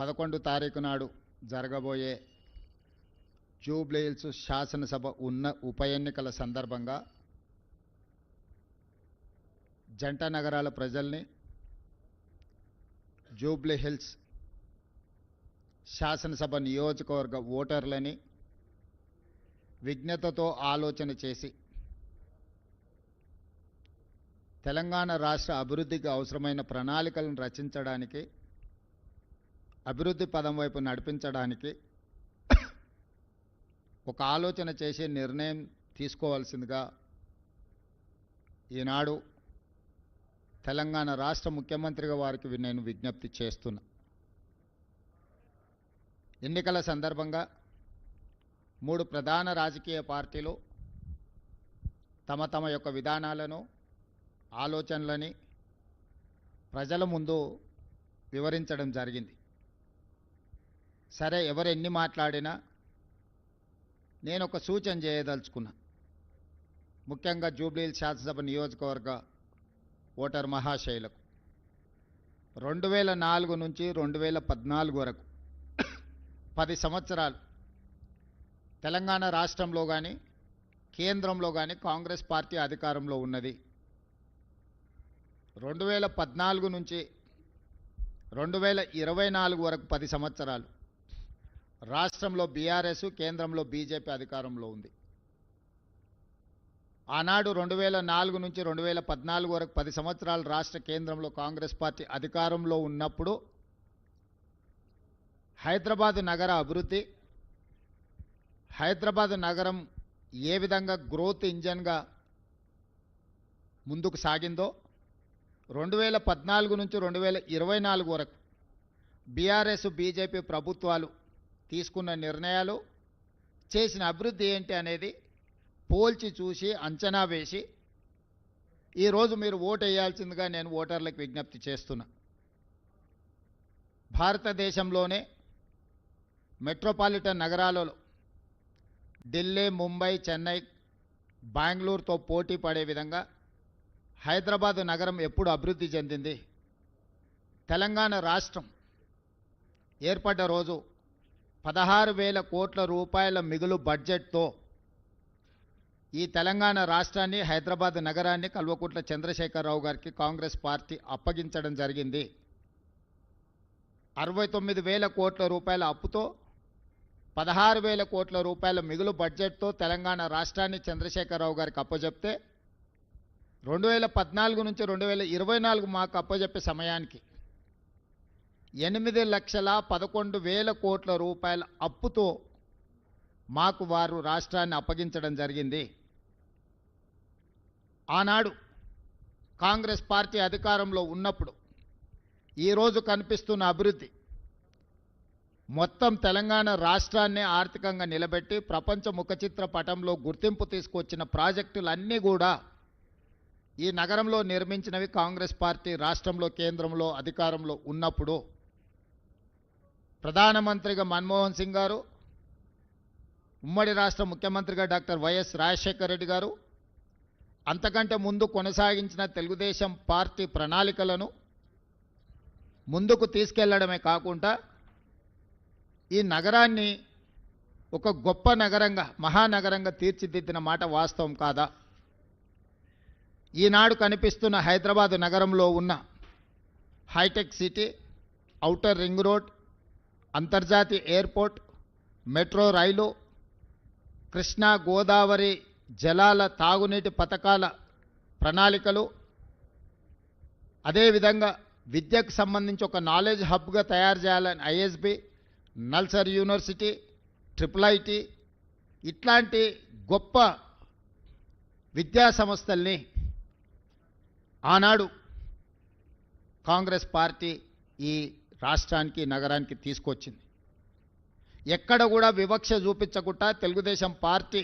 11 తారీఖు నాడు జరగబోయే జూబ్లీ హిల్స్ శాసనసభ ఉప ఎన్నికల సందర్భంగా జంట నగరాల ప్రజల్ని జూబ్లీ హిల్స్ శాసనసభ నియోజకవర్గ ఓటర్లని విజ్ఞతతో ఆలోచన చేసి తెలంగాణ రాష్ట్ర అభివృద్ధికి అవసరమైన ప్రణాళికలను రచించడానికి అభివృద్ధి పదం వైపు నడిపించడానికి ఒక ఆలోచన చేసి నిర్ణయం తీసుకోవాల్సిందిగా ఈనాడు తెలంగాణ రాష్ట్ర ముఖ్యమంత్రిగా వారికి నేను విజ్ఞప్తి చేస్తున్నా. ఎన్నికల సందర్భంగా 3 ప్రధాన రాజకీయ పార్టీలు తమ తమ యొక్క విధానాలను ఆలోచనలని ప్రజల ముందు వివరించడం జరిగింది. సరే, ఎవరు ఎన్ని మాట్లాడినా నేను ఒక సూచన చేయదలుచుకున్నా. ముఖ్యంగా జూబ్లీ హిల్స్ శాసనసభ నియోజకవర్గ ఓటర్ మహాశైలకు 2004 నుంచి 2014 వరకు 10 సంవత్సరాలు తెలంగాణ రాష్ట్రంలో కానీ కేంద్రంలో కానీ కాంగ్రెస్ పార్టీ అధికారంలో ఉన్నది. 2014 నుంచి 2024 వరకు 10 సంవత్సరాలు రాష్ట్రంలో బీఆర్ఎస్, కేంద్రంలో బీజేపీ అధికారంలో ఉంది. ఆనాడు 2004 నుంచి 2014 వరకు 10 సంవత్సరాలు రాష్ట్ర కేంద్రంలో కాంగ్రెస్ పార్టీ అధికారంలో ఉన్నప్పుడు హైదరాబాద్ నగర అభివృద్ధి, హైదరాబాద్ నగరం ఏ విధంగా గ్రోత్ ఇంజన్గా ముందుకు సాగిందో 2014 నుంచి 2024 వరకు బీఆర్ఎస్, బీజేపీ ప్రభుత్వాలు తీసుకున్న నిర్ణయాలు, చేసిన అభివృద్ధి ఏంటి అనేది పోల్చి చూసి అంచనా వేసి ఈరోజు మీరు ఓటు వేయాల్సిందిగా నేను ఓటర్లకు విజ్ఞప్తి చేస్తున్నా. భారతదేశంలోనే మెట్రోపాలిటన్ నగరాలలో ఢిల్లీ, ముంబై, చెన్నై, బెంగళూరుతో పోటీ పడే విధంగా హైదరాబాదు నగరం ఎప్పుడు అభివృద్ధి చెందింది? తెలంగాణ రాష్ట్రం ఏర్పడ్డ రోజు 16,000 కోట్ల రూపాయల మిగులు బడ్జెట్తో ఈ తెలంగాణ రాష్ట్రాన్ని, హైదరాబాద్ నగరాన్ని కల్వకుంట్ల చంద్రశేఖరరావు గారికి కాంగ్రెస్ పార్టీ అప్పగించడం జరిగింది. 69,000 కోట్ల రూపాయల అప్పుతో 16,000 కోట్ల రూపాయల మిగులు బడ్జెట్తో తెలంగాణ రాష్ట్రాన్ని చంద్రశేఖరరావు గారికి అప్పచెప్తే 2014 నుంచి 2024 మాకు అప్పచెప్పే సమయానికి 8,11,000 కోట్ల రూపాయల అప్పుతో మాకు వారు రాష్ట్రాన్ని అప్పగించడం జరిగింది. ఆనాడు కాంగ్రెస్ పార్టీ అధికారంలో ఉన్నప్పుడు ఈరోజు కనిపిస్తున్న అభివృద్ధి మొత్తం తెలంగాణ రాష్ట్రాన్ని ఆర్థికంగా నిలబెట్టి ప్రపంచ ముఖచిత్ర పటంలో గుర్తింపు తీసుకొచ్చిన ప్రాజెక్టులన్నీ కూడా ఈ నగరంలో నిర్మించినవి కాంగ్రెస్ పార్టీ రాష్ట్రంలో, కేంద్రంలో అధికారంలో ఉన్నప్పుడు. ప్రధానమంత్రిగా మన్మోహన్ సింగ్ గారు, ఉమ్మడి రాష్ట్ర ముఖ్యమంత్రిగా డాక్టర్ వైఎస్ రాజశేఖర రెడ్డి గారు, అంతకంటే ముందు కొనసాగించిన తెలుగుదేశం పార్టీ ప్రణాళికలను ముందుకు తీసుకెళ్లడమే కాకుండా ఈ నగరాన్ని ఒక గొప్ప నగరంగా, మహానగరంగా తీర్చిదిద్దిన మాట వాస్తవం కాదా? ఈనాడు కనిపిస్తున్న హైదరాబాదు నగరంలో ఉన్న hi-tech city, outer ring road, అంతర్జాతీయ airport, metro rail, Krishna Godavari జలాల తాగునీటి పథకాల ప్రణాళికలు, అదేవిధంగా విద్యకు సంబంధించి ఒక నాలెడ్జ్ హబ్గా తయారు చేయాలని ఐఎస్బి, నల్సర్ యూనివర్సిటీ, IIIT ఇట్లాంటి గొప్ప విద్యా సంస్థల్ని ఆనాడు కాంగ్రెస్ పార్టీ ఈ రాష్ట్రానికి, నగరానికి తీసుకొచ్చింది. ఎక్కడ కూడా వివక్ష చూపించకుండా తెలుగుదేశం పార్టీ